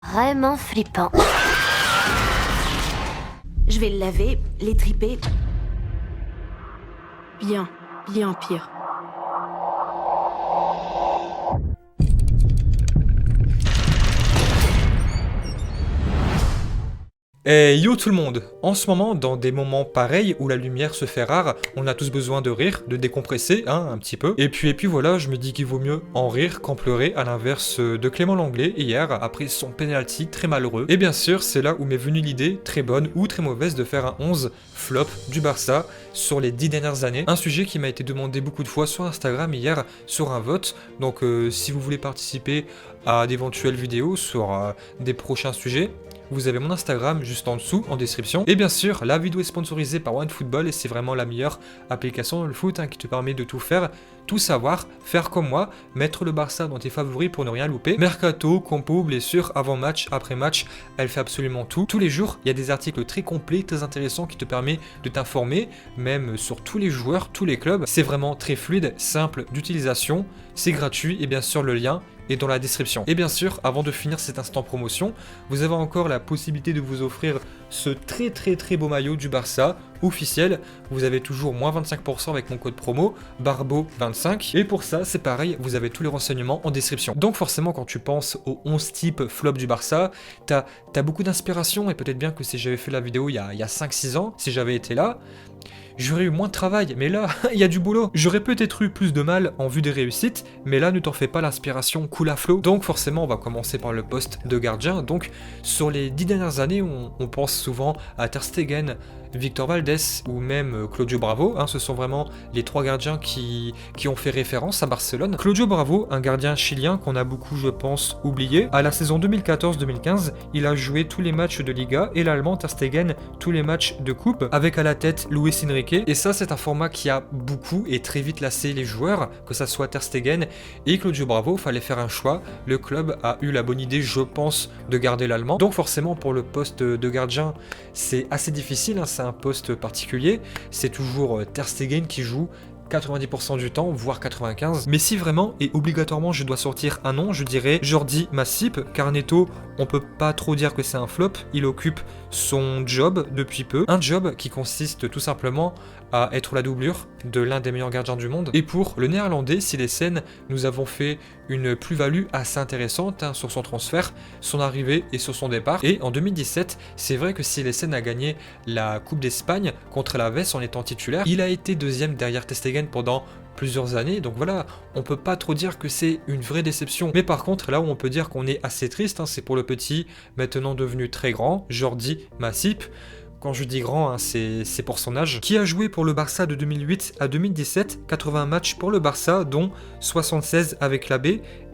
Vraiment flippant. Je vais le laver, l'étriper. Bien pire. Et yo tout le monde! En ce moment, dans des moments pareils où la lumière se fait rare, on a tous besoin de rire, de décompresser, hein, un petit peu. Et puis voilà, je me dis qu'il vaut mieux en rire qu'en pleurer, à l'inverse de Clément Lenglet hier, après son penalty très malheureux. Et bien sûr, c'est là où m'est venue l'idée, très bonne ou très mauvaise, de faire un 11 flop du Barça sur les 10 dernières années. Un sujet qui m'a été demandé beaucoup de fois sur Instagram hier, sur un vote. Donc si vous voulez participer à d'éventuelles vidéos sur des prochains sujets, vous avez mon Instagram juste en dessous, en description. Et bien sûr, la vidéo est sponsorisée par OneFootball et c'est vraiment la meilleure application dans le foot qui te permet de tout faire, tout savoir, faire comme moi, mettre le Barça dans tes favoris pour ne rien louper. Mercato, compo, blessure, avant match, après match, elle fait absolument tout. Tous les jours, il y a des articles très complets, très intéressants qui te permettent de t'informer, même sur tous les joueurs, tous les clubs. C'est vraiment très fluide, simple d'utilisation, c'est gratuit et bien sûr le lien est dans la description. Et bien sûr, avant de finir cet instant promotion, vous avez encore la possibilité de vous offrir ce très beau maillot du Barça officiel. Vous avez toujours moins 25% avec mon code promo Barbo25. Et pour ça, c'est pareil, vous avez tous les renseignements en description. Donc forcément, quand tu penses aux 11 types flop du Barça, t'as beaucoup d'inspiration et peut-être bien que si j'avais fait la vidéo il y a 5-6 ans, si j'avais été là, j'aurais eu moins de travail, mais là, il y a du boulot. J'aurais peut-être eu plus de mal en vue des réussites, mais là, ne t'en fais pas, l'inspiration coule à flot. Donc forcément, on va commencer par le poste de gardien. Donc sur les 10 dernières années, on pense souvent à Ter Stegen, Victor Valdés ou même Claudio Bravo, ce sont vraiment les 3 gardiens qui ont fait référence à Barcelone. Claudio Bravo, un gardien chilien qu'on a beaucoup, je pense, oublié. À la saison 2014-2015, il a joué tous les matchs de Liga et l'Allemand Ter Stegen tous les matchs de coupe, avec à la tête Luis Enrique. Et ça, c'est un format qui a beaucoup et très vite lassé les joueurs, que ça soit Ter Stegen et Claudio Bravo, fallait faire un choix. Le club a eu la bonne idée, je pense, de garder l'Allemand. Donc forcément, pour le poste de gardien, c'est assez difficile, c'est un poste particulier, c'est toujours Ter Stegen qui joue 90% du temps, voire 95%. Mais si vraiment et obligatoirement je dois sortir un nom, je dirais Jordi Masip, car Neto, on peut pas trop dire que c'est un flop, il occupe son job depuis peu. Un job qui consiste tout simplement à être la doublure de l'un des meilleurs gardiens du monde. Et pour le néerlandais, Silesen, nous avons fait une plus-value assez intéressante sur son transfert, son arrivée et sur son départ. Et en 2017, c'est vrai que Silesen a gagné la Coupe d'Espagne contre la Vesse en étant titulaire. Il a été deuxième derrière Ter Stegen pendant plusieurs années, donc voilà, on peut pas trop dire que c'est une vraie déception. Mais par contre, là où on peut dire qu'on est assez triste, c'est pour le petit, maintenant devenu très grand, Jordi Masip. Quand je dis grand, c'est pour son âge, qui a joué pour le Barça de 2008 à 2017, 80 matchs pour le Barça, dont 76 avec la B,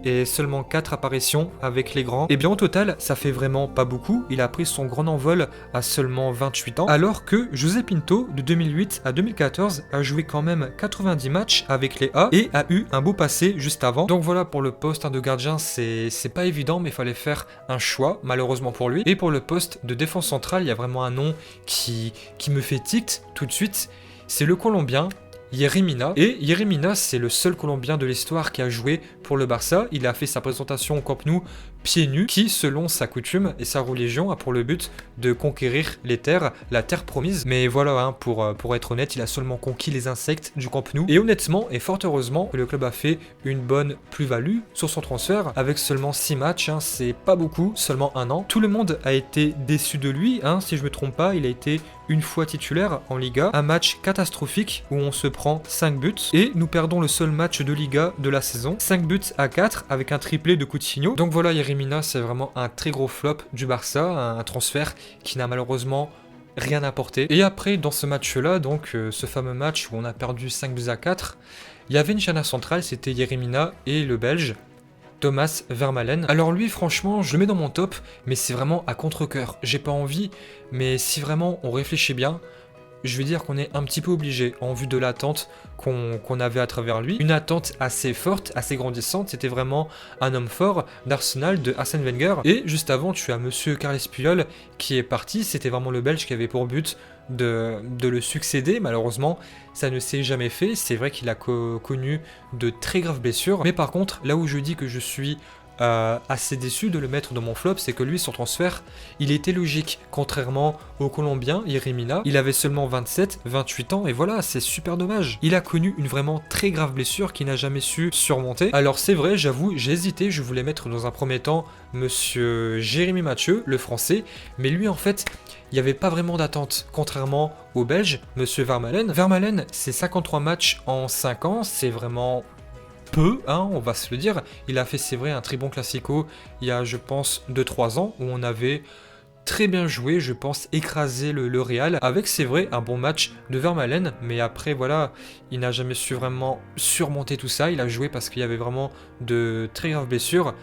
et seulement 4 apparitions avec les grands. Et bien au total, ça fait vraiment pas beaucoup, il a pris son grand envol à seulement 28 ans, alors que José Pinto, de 2008 à 2014, a joué quand même 90 matchs avec les A, et a eu un beau passé juste avant. Donc voilà, pour le poste de gardien, c'est pas évident, mais il fallait faire un choix, malheureusement pour lui. Et pour le poste de défense centrale, il y a vraiment un nom qui me fait tic tout de suite, c'est le Colombien Yerry Mina. Et Yerry Mina, c'est le seul Colombien de l'histoire qui a joué pour le Barça. Il a fait sa présentation au Camp Nou pieds nus, qui, selon sa coutume et sa religion, a pour le but de conquérir les terres, la terre promise. Mais voilà, pour être honnête, il a seulement conquis les insectes du Camp Nou. Et honnêtement, et fort heureusement, le club a fait une bonne plus-value sur son transfert, avec seulement 6 matchs, c'est pas beaucoup, seulement 1 an. Tout le monde a été déçu de lui, si je me trompe pas, il a été une fois titulaire en Liga, un match catastrophique où on se prend 5 buts, et nous perdons le seul match de Liga de la saison, 5 buts à 4, avec un triplé de Coutinho. Donc voilà, Yerry Mina, c'est vraiment un très gros flop du Barça, un transfert qui n'a malheureusement rien apporté. Et après, dans ce match-là, donc ce fameux match où on a perdu 5 buts à 4, il y avait une charnière centrale, c'était Yerry Mina et le Belge Thomas Vermaelen. Alors lui, franchement, je le mets dans mon top, mais c'est vraiment à contre-cœur. J'ai pas envie, mais si vraiment on réfléchit bien, je vais dire qu'on est un petit peu obligé, en vue de l'attente qu'on avait à travers lui. Une attente assez forte, assez grandissante, c'était vraiment un homme fort d'Arsenal, de Arsène Wenger. Et juste avant, tu as monsieur Carles Puyol qui est parti, c'était vraiment le Belge qui avait pour but de le succéder. Malheureusement, ça ne s'est jamais fait. C'est vrai qu'il a connu de très graves blessures. Mais par contre, là où je dis que je suis assez déçu de le mettre dans mon flop, c'est que lui, son transfert, il était logique. Contrairement au Colombien, Yeremina, il avait seulement 27, 28 ans, et voilà, c'est super dommage. Il a connu une vraiment très grave blessure qu'il n'a jamais su surmonter. Alors c'est vrai, j'avoue, j'ai hésité, je voulais mettre dans un premier temps Monsieur Jérémy Mathieu, le français, mais lui en fait, il n'y avait pas vraiment d'attente, contrairement au Belge, Monsieur Vermaelen. Vermaelen, c'est 53 matchs en 5 ans, c'est vraiment peu, hein, on va se le dire. Il a fait, c'est vrai, un très bon classico il y a, je pense, 2-3 ans, où on avait très bien joué, je pense, écrasé le Real, avec, c'est vrai, un bon match de Vermaelen, mais après, voilà, il n'a jamais su vraiment surmonter tout ça. Il a joué parce qu'il y avait vraiment de très graves blessures.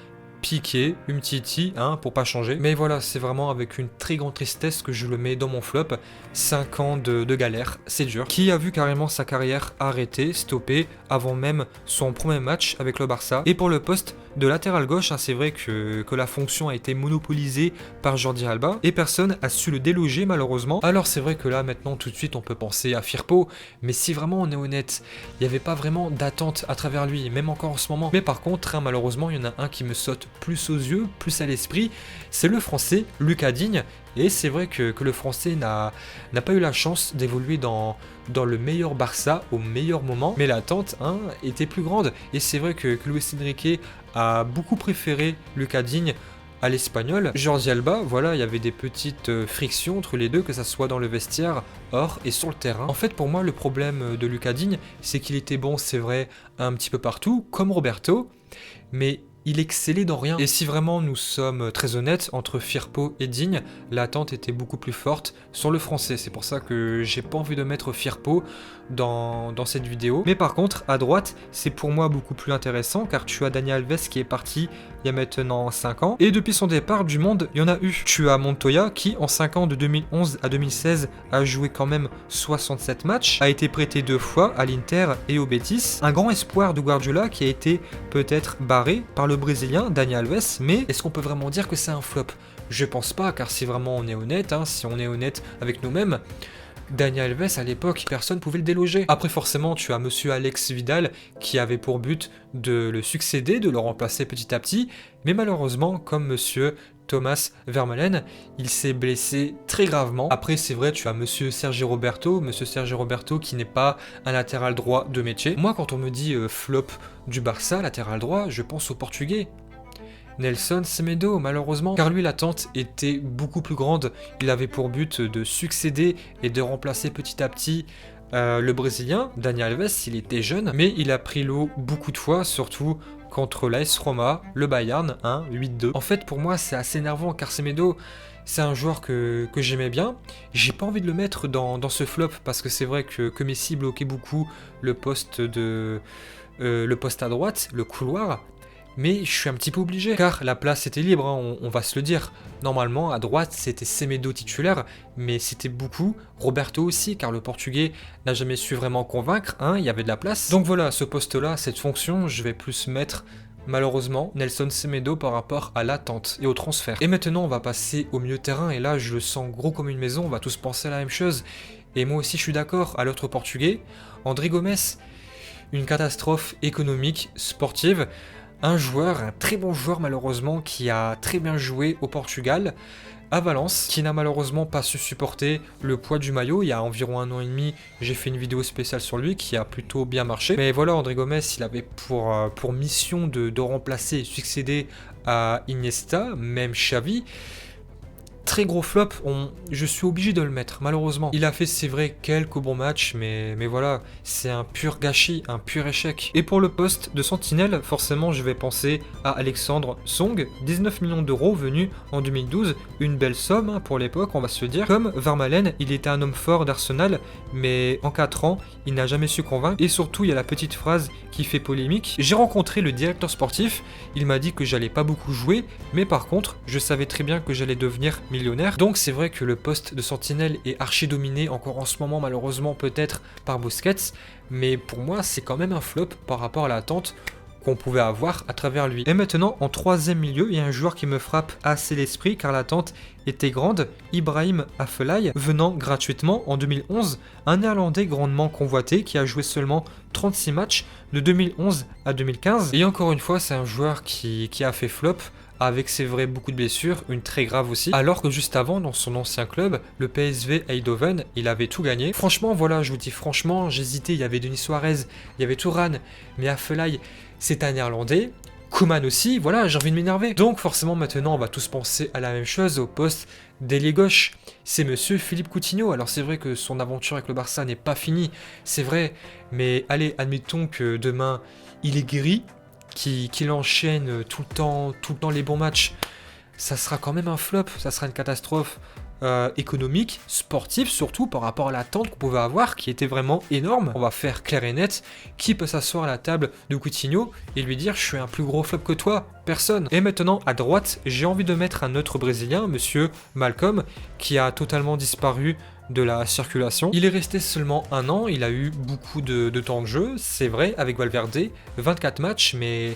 Piqué, Umtiti, hein, pour pas changer. Mais voilà, c'est vraiment avec une très grande tristesse que je le mets dans mon flop. 5 ans de galère, c'est dur. Qui a vu carrément sa carrière arrêtée, stoppée, avant même son premier match avec le Barça. Et pour le poste de latéral gauche, hein, c'est vrai que la fonction a été monopolisée par Jordi Alba et personne a su le déloger malheureusement. Alors c'est vrai que là maintenant tout de suite on peut penser à Firpo, mais si vraiment on est honnête, il n'y avait pas vraiment d'attente à travers lui, même encore en ce moment. Mais par contre, hein, malheureusement, il y en a un qui me saute plus aux yeux, plus à l'esprit, c'est le français Lucas Digne. Et c'est vrai que le français n'a pas eu la chance d'évoluer dans le meilleur Barça au meilleur moment, mais l'attente, hein, était plus grande. Et c'est vrai que Luis Enrique a beaucoup préféré Lucas Digne à l'Espagnol. Jordi Alba, voilà, il y avait des petites frictions entre les deux, que ça soit dans le vestiaire, hors et sur le terrain. En fait, pour moi, le problème de Lucas Digne, c'est qu'il était bon, c'est vrai, un petit peu partout, comme Roberto, mais il excellait dans rien. Et si vraiment nous sommes très honnêtes, entre Firpo et Digne, l'attente était beaucoup plus forte sur le français. C'est pour ça que j'ai pas envie de mettre Firpo dans cette vidéo. Mais par contre, à droite, c'est pour moi beaucoup plus intéressant, car tu as Dani Alves qui est parti il y a maintenant 5 ans. Et depuis son départ du monde, il y en a eu. Tu as Montoya qui, en 5 ans de 2011 à 2016, a joué quand même 67 matchs, a été prêté 2 fois à l'Inter et au Betis. Un grand espoir de Guardiola qui a été peut-être barré par le Brésilien Dani Alves, mais est-ce qu'on peut vraiment dire que c'est un flop? Je pense pas, car si vraiment on est honnête, hein, si on est honnête avec nous-mêmes, Dani Alves à l'époque, personne pouvait le déloger. Après forcément tu as monsieur Alex Vidal qui avait pour but de le succéder, de le remplacer petit à petit, mais malheureusement comme monsieur Thomas Vermaelen, il s'est blessé très gravement. Après c'est vrai, tu as monsieur Sergio Roberto qui n'est pas un latéral droit de métier. Moi quand on me dit flop du Barça, latéral droit, je pense au Portugais. Nelson Semedo, malheureusement, car lui l'attente était beaucoup plus grande. Il avait pour but de succéder et de remplacer petit à petit le Brésilien, Dani Alves. Il était jeune, mais il a pris l'eau beaucoup de fois, surtout contre l'AS Roma, le Bayern, 8-2. En fait, pour moi, c'est assez énervant, car Semedo, c'est un joueur que j'aimais bien. J'ai pas envie de le mettre dans ce flop, parce que c'est vrai que Messi bloquait beaucoup le poste à droite, le couloir. Mais je suis un petit peu obligé, car la place était libre, hein, on va se le dire. Normalement, à droite, c'était Semedo titulaire, mais c'était beaucoup Roberto aussi, car le Portugais n'a jamais su vraiment convaincre, hein, il y avait de la place. Donc voilà, ce poste-là, cette fonction, je vais plus mettre, malheureusement, Nelson Semedo par rapport à l'attente et au transfert. Et maintenant, on va passer au milieu de terrain, et là, je le sens gros comme une maison, on va tous penser à la même chose. Et moi aussi, je suis d'accord, à l'autre Portugais, André Gomes, une catastrophe économique, sportive. Un très bon joueur malheureusement, qui a très bien joué au Portugal, à Valence, qui n'a malheureusement pas su supporter le poids du maillot. Il y a environ 1 an et demi, j'ai fait une vidéo spéciale sur lui qui a plutôt bien marché. Mais voilà, André Gomes, il avait pour mission de remplacer et succéder à Iniesta, même Xavi. Très gros flop, je suis obligé de le mettre, malheureusement. Il a fait, c'est vrai, quelques bons matchs, mais voilà, c'est un pur gâchis, un pur échec. Et pour le poste de sentinelle, forcément, je vais penser à Alexandre Song, 19 millions d'euros venus en 2012, une belle somme hein, pour l'époque, on va se le dire. Comme Vermaelen, il était un homme fort d'Arsenal, mais en 4 ans, il n'a jamais su convaincre. Et surtout, il y a la petite phrase qui fait polémique. J'ai rencontré le directeur sportif, il m'a dit que j'allais pas beaucoup jouer, mais par contre, je savais très bien que j'allais devenir millionnaire. Donc c'est vrai que le poste de sentinelle est archi dominé encore en ce moment, malheureusement peut-être par Busquets, mais pour moi c'est quand même un flop par rapport à l'attente qu'on pouvait avoir à travers lui. Et maintenant, en troisième milieu, il y a un joueur qui me frappe assez l'esprit car l'attente était grande, Ibrahim Afellay, venant gratuitement en 2011, un Néerlandais grandement convoité qui a joué seulement 36 matchs de 2011 à 2015. Et encore une fois, c'est un joueur qui a fait flop, avec c'est vrai beaucoup de blessures, une très grave aussi, alors que juste avant, dans son ancien club, le PSV Eindhoven, il avait tout gagné. Franchement, voilà, je vous dis franchement, j'hésitais, il y avait Denis Suarez, il y avait Thuram, mais Afellay, c'est un Néerlandais, Koeman aussi, voilà, j'ai envie de m'énerver. Donc forcément maintenant, on va tous penser à la même chose, au poste d'ailier gauche. C'est monsieur Philippe Coutinho. Alors c'est vrai que son aventure avec le Barça n'est pas finie, c'est vrai, mais allez, admettons que demain, il est guéri, qu'il enchaîne tout le temps les bons matchs, ça sera quand même un flop, ça sera une catastrophe économique, sportive surtout par rapport à l'attente qu'on pouvait avoir qui était vraiment énorme. On va faire clair et net, qui peut s'asseoir à la table de Coutinho et lui dire je suis un plus gros flop que toi? Personne. Et maintenant à droite, j'ai envie de mettre un autre Brésilien, monsieur Malcolm, qui a totalement disparu de la circulation. Il est resté seulement un an, il a eu beaucoup de temps de jeu, c'est vrai, avec Valverde, 24 matchs, mais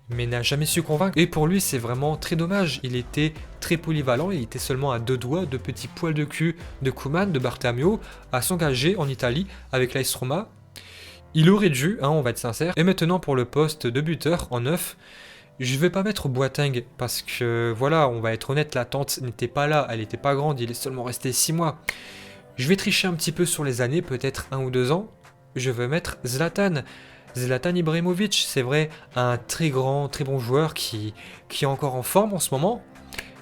n'a jamais su convaincre. Et pour lui, c'est vraiment très dommage. Il était très polyvalent, il était seulement à deux doigts de petits poils de cul de Koeman, de Bartomeu, à s'engager en Italie avec l'AS Roma. Il aurait dû, hein, on va être sincère. Et maintenant pour le poste de buteur en neuf, je vais pas mettre Boateng parce que voilà, on va être honnête, l'attente n'était pas là, elle était pas grande, il est seulement resté 6 mois. Je vais tricher un petit peu sur les années, peut-être 1 ou 2 ans. Je vais mettre Zlatan Ibrahimovic, c'est vrai, un très grand, très bon joueur qui est encore en forme en ce moment,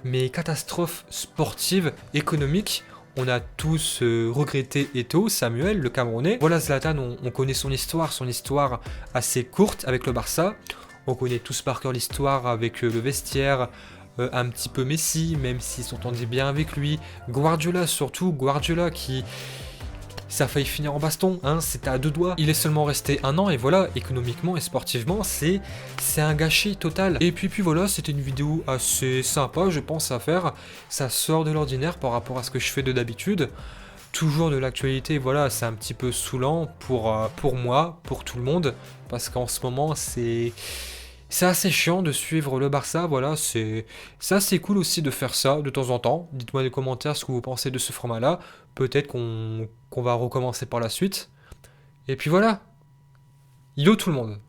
mais catastrophe sportive, économique. On a tous regretté Eto'o, Samuel, le Camerounais. Voilà, Zlatan, on connaît son histoire assez courte avec le Barça. On connaît tous par cœur l'histoire avec le vestiaire, un petit peu Messi, même s'il s'entendait bien avec lui. Guardiola surtout, Guardiola qui... ça a failli finir en baston, hein, c'était à deux doigts. Il est seulement resté 1 an et voilà, économiquement et sportivement, c'est un gâchis total. Et puis voilà, c'était une vidéo assez sympa, je pense, à faire. Ça sort de l'ordinaire par rapport à ce que je fais de d'habitude. Toujours de l'actualité, voilà, c'est un petit peu saoulant pour moi, pour tout le monde, parce qu'en ce moment, c'est assez chiant de suivre le Barça, voilà, c'est assez cool aussi de faire ça de temps en temps. Dites-moi dans les commentaires ce que vous pensez de ce format-là. Peut-être qu'on va recommencer par la suite. Et puis voilà. Yo tout le monde.